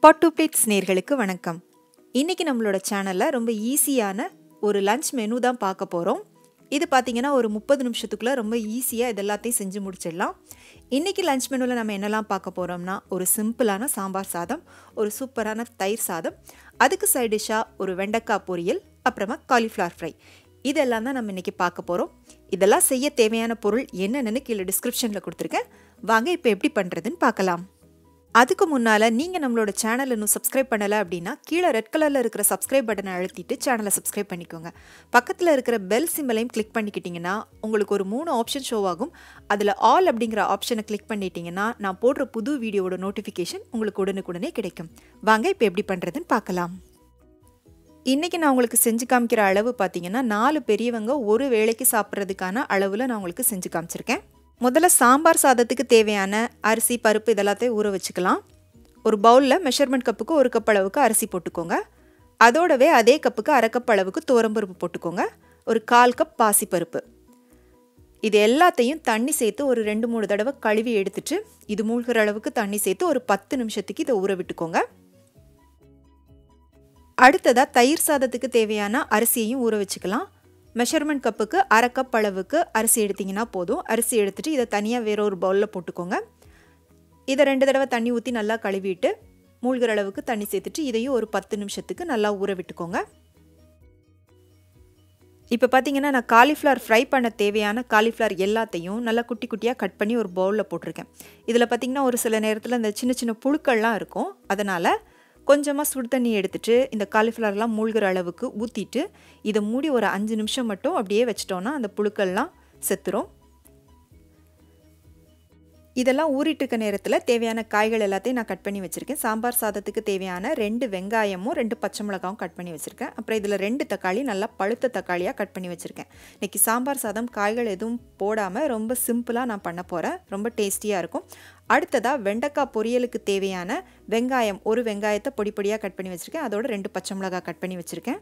Pot to Plates நேயர்களுக்கு வணக்கம். இன்னைக்கு நம்மளோட சேனல்ல ரொம்ப ஈஸியான ஒரு லஞ்ச் மெனு தான் பார்க்க போறோம். இது பாத்தீங்கன்னா ஒரு 30 நிமிஷத்துக்குள்ள ரொம்ப ஈஸியா இதெல்லாத்தையும் செஞ்சு முடிச்சிடலாம். இன்னைக்கு லஞ்ச் மெனுல நம்ம என்னலாம் பார்க்க போறோம்னா ஒரு சிம்பிளான சாம்பார் சாதம், ஒரு சூப்பரான தயிர் சாதம், அதுக்கு சைடு டிஷ்ஷா ஒரு வெண்டைக்காய் பொரியல், அப்புறமா காலிஃப்ளவர் ஃப்ரை. இதெல்லாம் தான் நம்ம இன்னைக்கு பார்க்க போறோம். இதெல்லாம் செய்ய தேவையான பொருள் என்னன்னு கீழ டிஸ்கிரிப்ஷன்ல கொடுத்திருக்கேன். வாங்க இப்போ எப்படி பண்றதுன்னு பார்க்கலாம். அதுக்கு முன்னால நீங்க நம்மளோட சேனலை இன்னும் சப்ஸ்கிரைப் பண்ணல அப்படின்னா கீழே ரெட் கலர்ல இருக்கிற சப்ஸ்கிரைப் பட்டனை அழுத்திட்டு சேனலை சப்ஸ்கிரைப் பண்ணிக்கோங்க. பக்கத்துல இருக்கிற பெல் சிம்பலையும் கிளிக் பண்ணிக்கிட்டீங்கன்னா உங்களுக்கு ஒரு 3 ஆப்ஷன் ஷோ ஆகும். அதுல ஆல் அப்படிங்கிற ஆப்ஷனை கிளிக் பண்ணிட்டீங்கன்னா நான் போடுற புது வீடியோவோட நோட்டிஃபிகேஷன் உங்களுக்கு உடனுக்குடனே கிடைக்கும். வாங்க இப்போ எப்படி பண்றதுன்னு பார்க்கலாம். இன்னைக்கு நான் உங்களுக்கு செஞ்சு காமிக்கிற அளவு பார்த்தீங்கன்னா 4 பெரியவங்க ஒரு வேளைக்கு சாப்பிட்றதுக்கான அளவில் நான் உங்களுக்கு செஞ்சு காமிச்சிருக்கேன். முதல்ல சாம்பார் சாதத்துக்கு தேவையான அரிசி பருப்பு இதெல்லாத்தையும் ஊற வச்சுக்கலாம். ஒரு பவுலில் மெஷர்மெண்ட் கப்புக்கு 1 கப் அளவுக்கு அரிசி போட்டுக்கோங்க. அதோடவே அதே கப்புக்கு 1/2 கப் அளவுக்கு துவரம்பருப்பு போட்டுக்கோங்க. ஒரு 1/4 கப் பாசிப்பருப்பு. இது எல்லாத்தையும் தண்ணி சேர்த்து ஒரு 2-3 தடவை கழுவி எடுத்துட்டு இது மூழ்கிற அளவுக்கு தண்ணி சேர்த்து ஒரு 10 நிமிஷத்துக்கு இதை ஊற விட்டுக்கோங்க. அடுத்ததா தயிர் சாதத்துக்கு தேவையான அரிசியையும் ஊற வச்சுக்கலாம். மெஷர்மெண்ட் கப்புக்கு 1/2 கப் அளவுக்கு அரிசி எடுத்திங்கன்னா போதும். அரிசி எடுத்துட்டு இதை தனியாக வேற ஒரு பவுலில் போட்டுக்கோங்க. இதை 2 தடவை தண்ணி ஊற்றி நல்லா கழுவிட்டு மூழ்கிற அளவுக்கு தண்ணி சேர்த்துட்டு இதையும் ஒரு 10 நிமிஷத்துக்கு நல்லா ஊற விட்டுக்கோங்க. இப்போ பார்த்தீங்கன்னா நான் காலிஃப்ளவர் ஃப்ரை பண்ண தேவையான காலிஃப்ளவர் எல்லாத்தையும் நல்லா குட்டி குட்டியாக கட் பண்ணி ஒரு பவுலில் போட்டிருக்கேன். இதில் பார்த்தீங்கன்னா ஒரு சில நேரத்தில் இந்த சின்ன சின்ன புழுக்கள்லாம் இருக்கும். அதனால் கொஞ்சமாக சுடு தண்ணி எடுத்துட்டு இந்த காலிஃப்ளவர்லாம் மூழ்கிற அளவுக்கு ஊற்றிட்டு இதை மூடி ஒரு 5 நிமிஷம் மட்டும் அப்படியே வச்சிட்டோன்னா அந்த புழுக்கள்லாம் செத்துரும். இதெல்லாம் ஊறிட்டு இருக்க நேரத்தில் தேவையான காய்கள் எல்லாத்தையும் நான் கட் பண்ணி வச்சுருக்கேன். சாம்பார் சாதத்துக்கு தேவையான 2 வெங்காயமும் 2 பச்சை மிளகாவும் கட் பண்ணி வச்சுருக்கேன். அப்புறம் இதில் 2 தக்காளி நல்லா பழுத்த தக்காளியாக கட் பண்ணி வச்சுருக்கேன். இன்றைக்கி சாம்பார் சாதம் காய்கள் எதுவும் போடாமல் ரொம்ப சிம்பிளாக நான் பண்ண போகிறேன். ரொம்ப டேஸ்டியாக இருக்கும். அடுத்ததாக வெண்டைக்காய் பொரியலுக்கு தேவையான வெங்காயம், ஒரு வெங்காயத்தை பொடி பொடியாக கட் பண்ணி வச்சுருக்கேன். அதோட 2 பச்சை மிளகாய் கட் பண்ணி வச்சுருக்கேன்.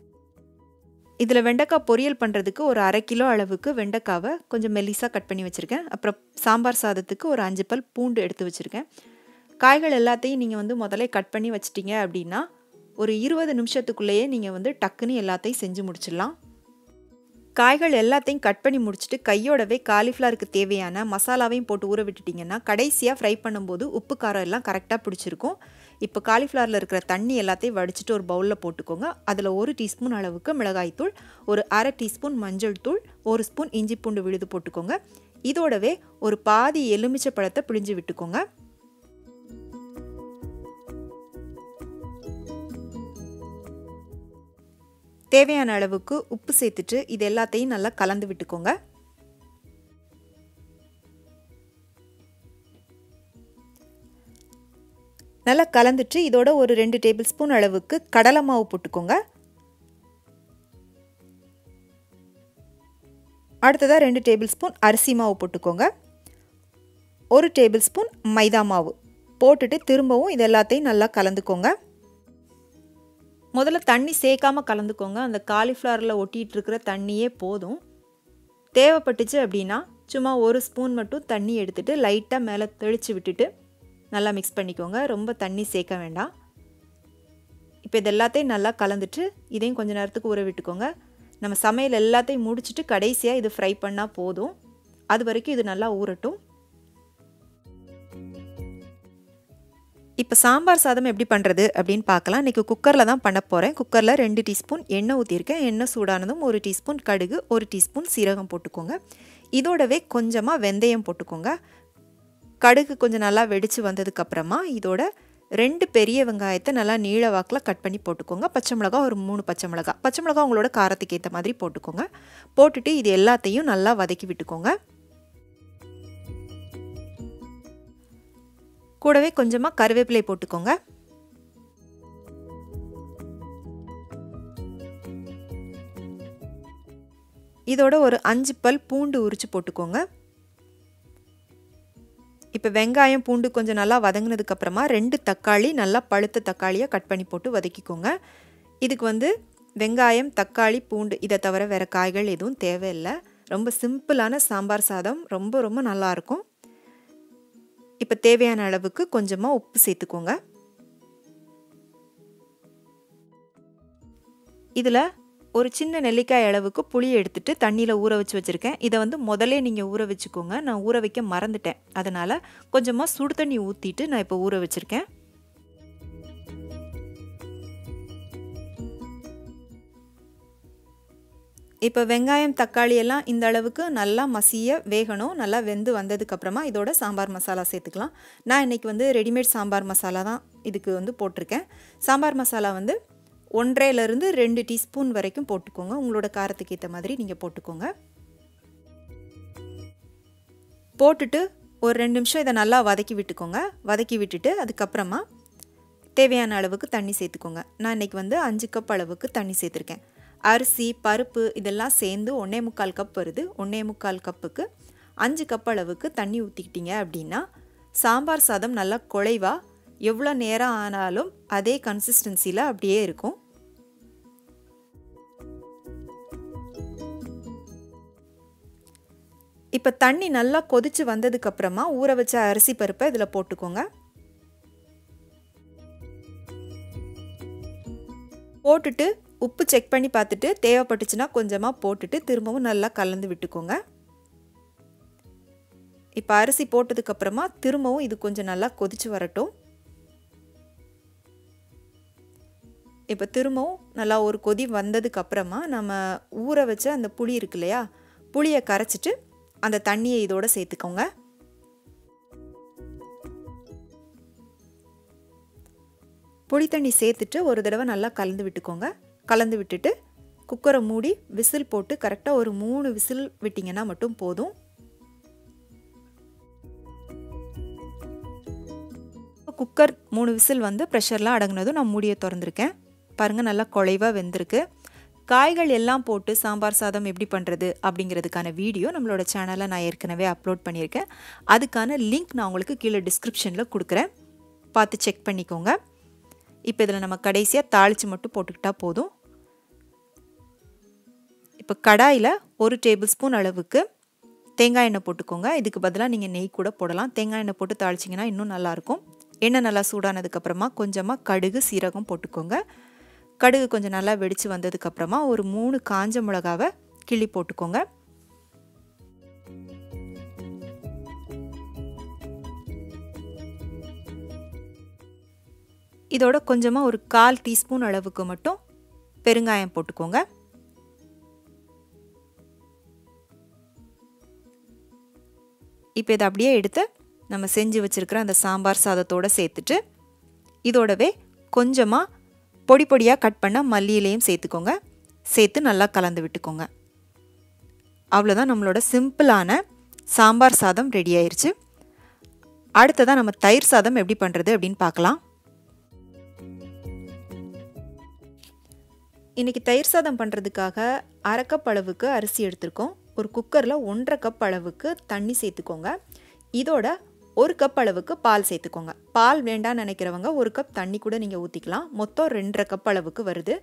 இதில் வெண்டைக்காய் பொரியல் பண்ணுறதுக்கு ஒரு 1/2 கிலோ அளவுக்கு வெண்டைக்காவை கொஞ்சம் மெல்லிஸாக கட் பண்ணி வச்சுருக்கேன். அப்புறம் சாம்பார் சாதத்துக்கு ஒரு 5 பல் பூண்டு எடுத்து வச்சுருக்கேன். காய்கள் எல்லாத்தையும் நீங்கள் முதல்ல கட் பண்ணி வச்சிட்டிங்க அப்படின்னா ஒரு 20 நிமிஷத்துக்குள்ளேயே நீங்கள் டக்குன்னு எல்லாத்தையும் செஞ்சு முடிச்சிடலாம். காய்கள் எல்லாத்தையும் கட் பண்ணி முடிச்சுட்டு கையோடவே காலிஃப்ளவருக்கு தேவையான மசாலாவையும் போட்டு ஊற விட்டுட்டிங்கன்னா கடைசியாக ஃப்ரை பண்ணும்போது உப்பு காரம் எல்லாம் கரெக்டாக பிடிச்சிருக்கும். இப்போ காலிஃப்ளவரில் இருக்கிற தண்ணி எல்லாத்தையும் வடிச்சிட்டு ஒரு பவுலில் போட்டுக்கோங்க. அதில் 1 டீஸ்பூன் அளவுக்கு மிளகாய்த்தூள், ஒரு 1/2 டீஸ்பூன் மஞ்சள் தூள், 1 ஸ்பூன் இஞ்சி பூண்டு விழுது போட்டுக்கோங்க. இதோடவே ஒரு பாதி எலுமிச்சை பழத்தை பிழிஞ்சு விட்டுக்கோங்க. தேவையான அளவுக்கு உப்பு சேர்த்துட்டு இது எல்லாத்தையும் நல்லா கலந்து விட்டுக்கோங்க. நல்லா கலந்துட்டு இதோட ஒரு 2 டேபிள் ஸ்பூன் அளவுக்கு கடலை மாவு போட்டுக்கோங்க. அடுத்ததாக 2 டேபிள் ஸ்பூன் அரிசி மாவு போட்டுக்கோங்க. 1 டேபிள் ஸ்பூன் மைதா மாவு போட்டுட்டு திரும்பவும் இது எல்லாத்தையும் நல்லா கலந்துக்கோங்க. முதல்ல தண்ணி சேர்க்காமல் கலந்துக்கோங்க. அந்த காலிஃப்ளவரில் ஒட்டிகிட்டு இருக்கிற தண்ணியே போதும். தேவைப்பட்டுச்சு அப்படின்னா சும்மா 1 ஸ்பூன் மட்டும் தண்ணி எடுத்துகிட்டு லைட்டாக மேலே தெளித்து விட்டுட்டு நல்லா மிக்ஸ் பண்ணிக்கோங்க. ரொம்ப தண்ணி சேர்க்க வேண்டாம். இப்போ இது எல்லாத்தையும் நல்லா கலந்துட்டு இதையும் கொஞ்சம் நேரத்துக்கு ஊற விட்டுக்கோங்க. நம்ம சமையல் எல்லாத்தையும் முடிச்சுட்டு கடைசியாக இது ஃப்ரை பண்ணால் போதும். அது வரைக்கும் இது நல்லா ஊறட்டும். இப்போ சாம்பார் சாதம் எப்படி பண்ணுறது அப்படின்னு பார்க்கலாம். இன்றைக்கி குக்கரில் தான் பண்ண போகிறேன். குக்கரில் 2 டீஸ்பூன் எண்ணெய் ஊற்றிருக்கேன். எண்ணெய் சூடானதும் 1 டீஸ்பூன் கடுகு, 1 டீஸ்பூன் சீரகம் போட்டுக்கோங்க. இதோடவே கொஞ்சமாக வெந்தயம் போட்டுக்கோங்க. கடுகு கொஞ்சம் நல்லா வெடித்து வந்ததுக்கப்புறமா இதோட 2 பெரிய வெங்காயத்தை நல்லா நீள வாக்கில் கட் பண்ணி போட்டுக்கோங்க. பச்சை மிளகா ஒரு 3 பச்சை மிளகா உங்களோட காரத்துக்கு ஏற்ற மாதிரி போட்டுக்கோங்க. போட்டுட்டு இது எல்லாத்தையும் நல்லா வதக்கி விட்டுக்கோங்க. கூடவே கொஞ்சமாக கருவேப்பிலை போட்டுக்கோங்க. இதோட ஒரு 5 பல் பூண்டு உரிச்சு போட்டுக்கோங்க. இப்போ வெங்காயம் பூண்டு கொஞ்சம் நல்லா வதங்கினதுக்கப்புறமா 2 தக்காளி நல்லா பழுத்த தக்காளியாக கட் பண்ணி போட்டு வதக்கிக்கோங்க. இதுக்கு வெங்காயம், தக்காளி, பூண்டு இதை தவிர வேறு காய்கள் எதுவும் தேவையில்லை. ரொம்ப சிம்பிளான சாம்பார் சாதம் ரொம்ப ரொம்ப நல்லாயிருக்கும். இப்போ தேவையான அளவுக்கு கொஞ்சமாக உப்பு சேர்த்துக்கோங்க. இதில் ஒரு சின்ன நெல்லிக்காய் அளவுக்கு புளி எடுத்துட்டு தண்ணியில் ஊற வச்சு வச்சுருக்கேன். இதை வந்து முதலே நீங்கள் ஊற வச்சுக்கோங்க. நான் ஊற வைக்க மறந்துட்டேன். அதனால் கொஞ்சமாக சுடு தண்ணி ஊற்றிட்டு நான் இப்போ ஊற வச்சுருக்கேன். இப்போ வெங்காயம் தக்காளி எல்லாம் இந்த அளவுக்கு நல்லா மசிய வேகணும். நல்லா வெந்து வந்ததுக்கப்புறமா இதோட சாம்பார் மசாலா சேர்த்துக்கலாம். நான் இன்றைக்கி வந்து ரெடிமேட் சாம்பார் மசாலா தான் இதுக்கு வந்து போட்டிருக்கேன். சாம்பார் மசாலா வந்து 1.5லேருந்து 2 டீஸ்பூன் வரைக்கும் போட்டுக்கோங்க. உங்களோட காரத்துக்கு ஏற்ற மாதிரி நீங்கள் போட்டுக்கோங்க. போட்டுட்டு ஒரு 2 நிமிஷம் இதை நல்லா வதக்கி விட்டுக்கோங்க. வதக்கி விட்டுட்டு அதுக்கப்புறமா தேவையான அளவுக்கு தண்ணி சேர்த்துக்கோங்க. நான் இன்றைக்கி வந்து 5 கப் அளவுக்கு தண்ணி சேர்த்துருக்கேன். அரிசி பருப்பு இதெல்லாம் சேர்ந்து 1.25 கப் வருது. 1.25 கப்புக்கு 5 கப் அளவுக்கு தண்ணி ஊற்றிக்கிட்டீங்க அப்படின்னா சாம்பார் சாதம் நல்லா குழைவாக எவ்வளோ நேரம் ஆனாலும் அதே கன்சிஸ்டன்சியில் அப்படியே இருக்கும். இப்போ தண்ணி நல்லா கொதிச்சு வந்ததுக்கப்புறமா ஊற வச்ச அரிசி பருப்பை இதில் போட்டுக்கோங்க. போட்டுட்டு உப்பு செக் பண்ணி பார்த்துட்டு தேவைப்பட்டுச்சுன்னா கொஞ்சமாக போட்டுட்டு திரும்பவும் நல்லா கலந்து விட்டுக்கோங்க. இப்போ அரிசி போட்டதுக்கப்புறமா திரும்பவும் இது கொஞ்சம் நல்லா கொதிச்சு வரட்டும். இப்போ திரும்பவும் நல்லா ஒரு கொதி வந்ததுக்கப்புறமா நம்ம ஊற வச்ச அந்த புளி இருக்கு இல்லையா, புளியை கரைச்சிட்டு அந்த தண்ணியை இதோட சேர்த்துக்கோங்க. புளி தண்ணி சேர்த்துட்டு ஒரு தடவை நல்லா கலந்து விட்டுக்கோங்க. கலந்து விட்டுட்டு குக்கரை மூடி விசில் போட்டு கரெக்டாக ஒரு 3 விசில் விட்டிங்கன்னா மட்டும் போதும். குக்கர் 3 விசில் வந்து ப்ரெஷர்லாம் அடங்கினதும் நான் மூடியை திறந்துருக்கேன். பாருங்கள் நல்லா குழைவாக வெந்திருக்கு. காய்கள் எல்லாம் போட்டு சாம்பார் சாதம் எப்படி பண்ணுறது அப்படிங்கிறதுக்கான வீடியோ நம்மளோட சேனலில் நான் ஏற்கனவே அப்லோட் பண்ணியிருக்கேன். அதுக்கான லிங்க் நான் உங்களுக்கு கீழே டிஸ்கிரிப்ஷனில் கொடுக்குறேன். பார்த்து செக் பண்ணிக்கோங்க. இப்போ இதில் நம்ம கடைசியாக தாளித்து மட்டும் போட்டுக்கிட்டா போதும். இப்போ கடாயில் 1 டேபிள் ஸ்பூன் அளவுக்கு தேங்காய் எண்ணெய் போட்டுக்கோங்க. இதுக்கு பதிலாக நீங்கள் நெய் கூட போடலாம். தேங்காய் எண்ணெய் போட்டு தாளிச்சிங்கன்னா இன்னும் நல்லாயிருக்கும். எண்ணெய் நல்லா சூடானதுக்கப்புறமா கொஞ்சமாக கடுகு சீரகம் போட்டுக்கோங்க. கடுகு கொஞ்சம் நல்லா வெடித்து வந்ததுக்கப்புறமா ஒரு 3 காஞ்ச மிளகாவை கிள்ளி போட்டுக்கோங்க. இதோட கொஞ்சமாக ஒரு 1/4 டீஸ்பூன் அளவுக்கு மட்டும் பெருங்காயம் போட்டுக்கோங்க. இப்போ இதை அப்படியே எடுத்து நம்ம செஞ்சு வச்சுருக்கிற அந்த சாம்பார் சாதத்தோடு சேர்த்துட்டு இதோடவே கொஞ்சமாக பொடி பொடியாக கட் பண்ண மல்லியிலையும் சேர்த்துக்கோங்க. சேர்த்து நல்லா கலந்து விட்டுக்கோங்க. அவ்வளோதான், நம்மளோட சிம்பிளான சாம்பார் சாதம் ரெடி ஆயிடுச்சு. அடுத்ததான் நம்ம தயிர் சாதம் எப்படி பண்ணுறது அப்படின்னு பார்க்கலாம். இன்றைக்கி தயிர் சாதம் பண்ணுறதுக்காக 1/2 கப் அளவுக்கு அரிசி எடுத்திருக்கோம். ஒரு குக்கரில் 1/2 கப் அளவுக்கு தண்ணி சேர்த்துக்கோங்க. இதோட 1 கப் அளவுக்கு பால் சேர்த்துக்கோங்க. பால் வேண்டான்னு நினைக்கிறவங்க 1 கப் தண்ணி கூட நீங்கள் ஊற்றிக்கலாம். மொத்தம் 2.5 கப் அளவுக்கு வருது.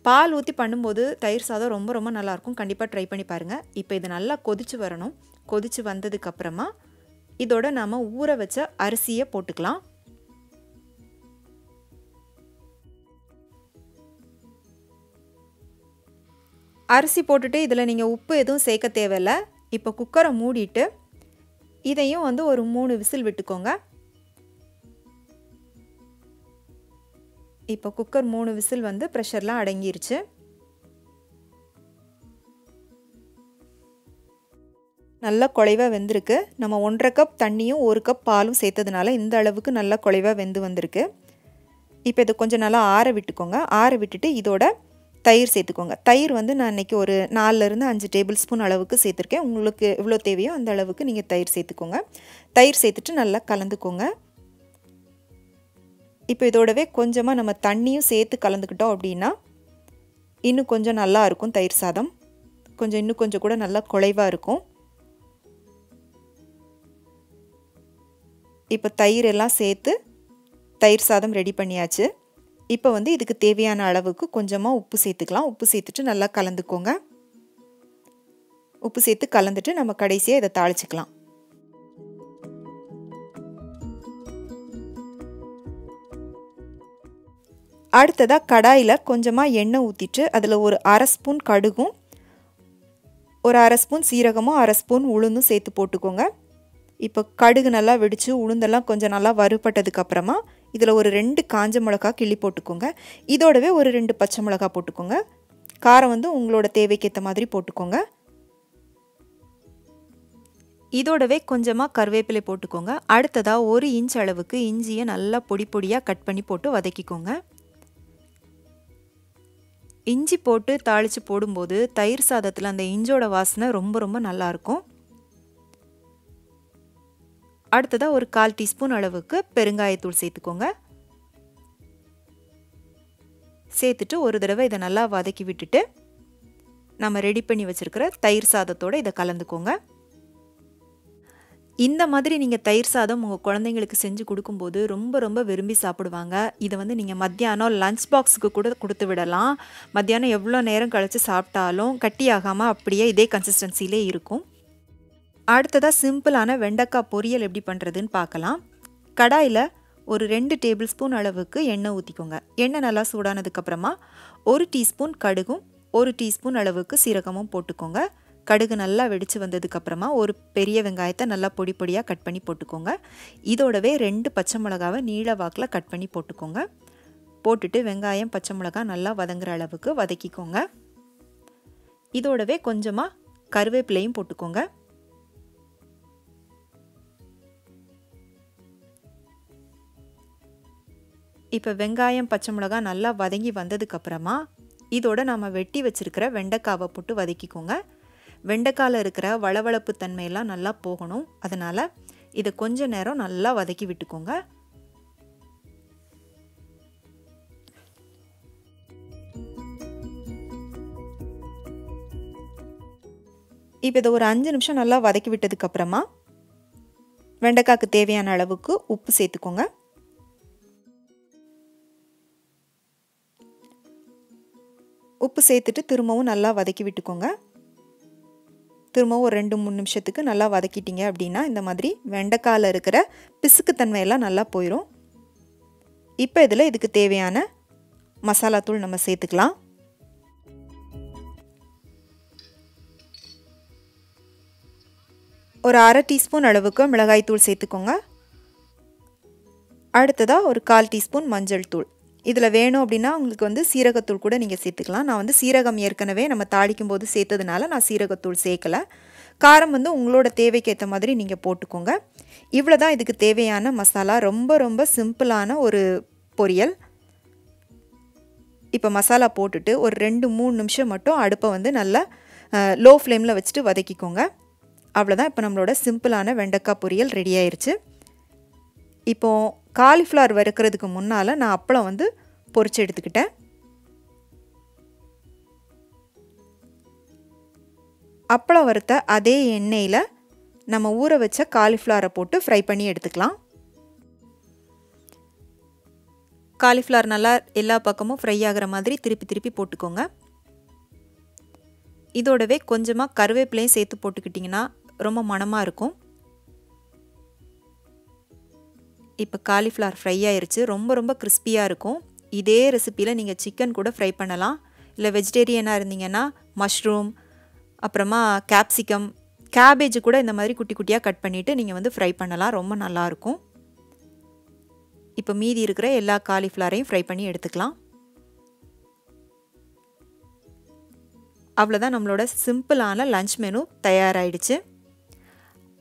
பால் ஊற்றி பண்ணும்போது தயிர் சாதம் ரொம்ப ரொம்ப நல்லாயிருக்கும். கண்டிப்பாக ட்ரை பண்ணி பாருங்கள். இப்போ இது நல்லா கொதிச்சு வரணும். கொதிச்சு வந்ததுக்கப்புறமா இதோட நாம் ஊற வச்ச அரிசியை போட்டுக்கலாம். அரிசி போட்டுட்டு இதில் நீங்கள் உப்பு எதுவும் சேர்க்க தேவையில்லை. இப்போ குக்கரை மூடிட்டு இதையும் வந்து ஒரு 3 விசில் விட்டுக்கோங்க. இப்போ குக்கர் 3 விசில் வந்து ப்ரெஷர்லாம் அடங்கிருச்சு. நல்லா குழைவாக வெந்திருக்கு. நம்ம 1/2 கப் தண்ணியும் 1 கப் பாலும் சேர்த்ததுனால இந்த அளவுக்கு நல்லா குழைவாக வெந்து வந்திருக்கு. இப்போ இதை கொஞ்சம் நல்லா ஆற விட்டுக்கோங்க. ஆற விட்டுட்டு இதோட தயிர் சேர்த்துக்கோங்க. தயிர் வந்து நான் இன்றைக்கி ஒரு 4லேருந்து 5 டேபிள் ஸ்பூன் அளவுக்கு சேர்த்துருக்கேன். உங்களுக்கு எவ்வளோ தேவையோ அந்த அளவுக்கு நீங்கள் தயிர் சேர்த்துக்கோங்க. தயிர் சேர்த்துட்டு நல்லா கலந்துக்கோங்க. இப்போ இதோடவே கொஞ்சமாக நம்ம தண்ணியும் சேர்த்து கலந்துக்கிட்டோம் அப்படின்னா இன்னும் கொஞ்சம் நல்லா இருக்கும். தயிர் சாதம் இன்னும் கொஞ்சம் கூட நல்லா குழைவாக இருக்கும். இப்போ தயிர் எல்லாம் சேர்த்து தயிர் சாதம் ரெடி பண்ணியாச்சு. இப்போ வந்து இதுக்கு தேவையான அளவுக்கு கொஞ்சமாக உப்பு சேர்த்துக்கலாம். உப்பு சேர்த்துட்டு நல்லா கலந்துக்கோங்க. உப்பு சேர்த்து கலந்துட்டு நம்ம கடைசியாக இதை தாளிச்சுக்கலாம். அடுத்ததாக கடாயில் கொஞ்சமாக எண்ணெய் ஊற்றிட்டு அதில் ஒரு அரை ஸ்பூன் கடுகும் ஒரு அரை ஸ்பூன் சீரகமும் அரை ஸ்பூன் உளுந்தும் சேர்த்து போட்டுக்கோங்க. இப்போ கடுகு நல்லா வெடித்து உளுந்தெல்லாம் கொஞ்சம் நல்லா வறுபட்டதுக்கப்புறமா இதில் ஒரு 2 காஞ்ச மிளகா கிள்ளி போட்டுக்கோங்க. இதோடவே ஒரு 2 பச்சை மிளகா போட்டுக்கோங்க. காரம் வந்து உங்களோட தேவைக்கேற்ற மாதிரி போட்டுக்கோங்க. இதோடவே கொஞ்சமாக கருவேப்பிலை போட்டுக்கோங்க. அடுத்ததாக 1 இன்ச் அளவுக்கு இஞ்சியை நல்லா பொடி பொடியாக கட் பண்ணி போட்டு வதக்கிக்கோங்க. இஞ்சி போட்டு தாளித்து போடும்போது தயிர் சாதத்தில் அந்த இஞ்சோட வாசனை ரொம்ப நல்லாயிருக்கும். அடுத்ததாக ஒரு 1/4 டீஸ்பூன் அளவுக்கு பெருங்காயத்தூள் சேர்த்துக்கோங்க. சேர்த்துட்டு ஒரு தடவை இதை நல்லா வதக்கி விட்டுட்டு நம்ம ரெடி பண்ணி வச்சுருக்கிற தயிர் சாதத்தோடு இதை கலந்துக்கோங்க. இந்த மாதிரி நீங்கள் தயிர் சாதம் உங்கள் குழந்தைங்களுக்கு செஞ்சு கொடுக்கும்போது ரொம்ப விரும்பி சாப்பிடுவாங்க. இதை வந்து நீங்கள் மத்தியானம் லஞ்ச் பாக்ஸுக்கு கூட கொடுத்து விடலாம். மத்தியானம் எவ்வளோ நேரம் கழித்து சாப்பிட்டாலும் கட்டியாகாமல் அப்படியே இதே கன்சிஸ்டன்சிலே இருக்கும். அடுத்ததாக சிம்பிளான வெண்டைக்காய் பொரியல் எப்படி பண்ணுறதுன்னு பார்க்கலாம். கடாயில் ஒரு 2 டேபிள் ஸ்பூன் அளவுக்கு எண்ணெய் ஊற்றிக்கோங்க. எண்ணெய் நல்லா சூடானதுக்கப்புறமா 1 டீஸ்பூன் கடுகும் 1 டீஸ்பூன் அளவுக்கு சீரகமும் போட்டுக்கோங்க. கடுகு நல்லா வெடித்து வந்ததுக்கப்புறமா ஒரு பெரிய வெங்காயத்தை நல்லா பொடி பொடியாக கட் பண்ணி போட்டுக்கோங்க. இதோடவே 2 பச்சை மிளகாவை நீள வாக்கில் கட் பண்ணி போட்டுக்கோங்க. போட்டுட்டு வெங்காயம் பச்சை மிளகா நல்லா வதங்குற அளவுக்கு வதக்கிக்கோங்க. இதோடவே கொஞ்சமாக கருவேப்பிலையும் போட்டுக்கோங்க. இப்போ வெங்காயம் பச்சை மிளகா நல்லா வதங்கி வந்ததுக்கப்புறமா இதோட நாம் வெட்டி வச்சுருக்கிற வெண்டைக்காவை போட்டு வதக்கிக்கோங்க. வெண்டைக்காயில் இருக்கிற வளவளப்பு தன்மையெல்லாம் நல்லா போகணும். அதனால் இதை கொஞ்ச நேரம் நல்லா வதக்கி விட்டுக்கோங்க. இப்போ இதை ஒரு 5 நிமிஷம் நல்லா வதக்கி விட்டதுக்கப்புறமா வெண்டைக்காய்க்கு தேவையான அளவுக்கு உப்பு சேர்த்துக்கோங்க. உப்பு சேர்த்துட்டு திரும்பவும் நல்லா வதக்கி விட்டுக்கோங்க. திரும்பவும் ஒரு 2-3 நிமிஷத்துக்கு நல்லா வதக்கிட்டீங்க அப்படின்னா இந்த மாதிரி வெண்டைக்காயில் இருக்கிற பிசுக்குத்தன்மையெல்லாம் நல்லா போயிடும். இப்போ இதில் இதுக்கு தேவையான மசாலா தூள் நம்ம சேர்த்துக்கலாம். ஒரு அரை டீஸ்பூன் அளவுக்கு மிளகாய் தூள் சேர்த்துக்கோங்க. அடுத்ததாக ஒரு 1/4 டீஸ்பூன் மஞ்சள் தூள். இதில் வேணும் அப்படின்னா உங்களுக்கு வந்து சீரகத்தூள் கூட நீங்கள் சேர்த்துக்கலாம். நான் வந்து சீரகம் ஏற்கனவே நம்ம தாளிக்கும் போது சேர்த்ததுனால நான் சீரகத்தூள் சேர்க்கலை. காரம் வந்து உங்களோட தேவைக்கு ஏற்ற மாதிரி நீங்கள் போட்டுக்கோங்க. இவ்வளோ தான் இதுக்கு தேவையான மசாலா. ரொம்ப சிம்பிளான ஒரு பொரியல். இப்போ மசாலா போட்டுட்டு ஒரு 2-3 நிமிஷம் மட்டும் அடுப்பை வந்து நல்லா லோ ஃப்ளேமில் வச்சுட்டு வதக்கிக்கோங்க. அவ்வளோதான். இப்போ நம்மளோட சிம்பிளான வெண்டைக்காய் பொரியல் ரெடி ஆயிடுச்சு. இப்போது காலிஃப்ளவர் வறுக்கிறதுக்கு முன்னால் நான் அப்பளம் வந்து பொரிச்சு எடுத்துக்கிட்டேன். அப்பளம் வறுத்த அதே எண்ணெயில் நம்ம ஊற வச்ச காலிஃப்ளவரை போட்டு ஃப்ரை பண்ணி எடுத்துக்கலாம். காலிஃப்ளவர் நல்லா எல்லா பக்கமும் ஃப்ரை ஆகிற மாதிரி திருப்பி போட்டுக்கோங்க. இதோடவே கொஞ்சமாக கருவேப்பிலையும் சேர்த்து போட்டுக்கிட்டிங்கன்னா ரொம்ப மணமாக இருக்கும். இப்போ காலிஃப்ளவர் ஃப்ரை ஆயிடுச்சு. ரொம்ப கிறிஸ்பியாக இருக்கும். இதே ரெசிப்பியில் நீங்கள் சிக்கன் கூட ஃப்ரை பண்ணலாம். இல்லை வெஜிடேரியனாக இருந்தீங்கன்னா மஷ்ரூம், அப்புறமா கேப்சிகம், கேபேஜ் கூட இந்த மாதிரி குட்டி குட்டியாக கட் பண்ணிவிட்டு நீங்கள் வந்து ஃப்ரை பண்ணலாம். ரொம்ப நல்லாயிருக்கும். இப்போ மீதி இருக்கிற எல்லா காலிஃப்ளவரையும் ஃப்ரை பண்ணி எடுத்துக்கலாம். அவ்வளோதான், நம்மளோட சிம்பிளான லஞ்ச் மெனு தயாராகிடுச்சு.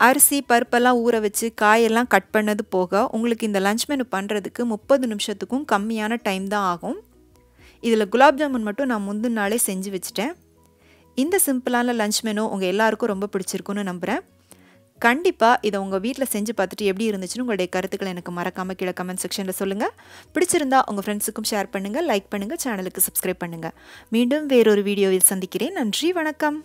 அரிசி பருப்பெல்லாம் ஊற வச்சு காயெல்லாம் கட் பண்ணது போக உங்களுக்கு இந்த லஞ்ச் மெனு பண்ணுறதுக்கு 30 நிமிஷத்துக்கும் கம்மியான டைம் தான் ஆகும். இதில் குலாப் ஜாமுன் மட்டும் நான் முந்தின நாளே செஞ்சு வச்சுட்டேன். இந்த சிம்பிளான லஞ்ச் மெனு உங்கள் எல்லாருக்கும் ரொம்ப பிடிச்சிருக்குன்னு நம்புகிறேன். கண்டிப்பாக இதை உங்கள் வீட்டில் செஞ்சு பார்த்துட்டு எப்படி இருந்துச்சுன்னு உங்களுடைய கருத்துக்களை எனக்கு மறக்காமல் கீழே கமெண்ட் செக்ஷனில் சொல்லுங்கள். பிடிச்சிருந்தா உங்கள் ஃப்ரெண்ட்ஸுக்கும் ஷேர் பண்ணுங்கள், லைக் பண்ணுங்கள், சேனலுக்கு சப்ஸ்கிரைப் பண்ணுங்கள். மீண்டும் வேறொரு வீடியோவில் சந்திக்கிறேன். நன்றி, வணக்கம்.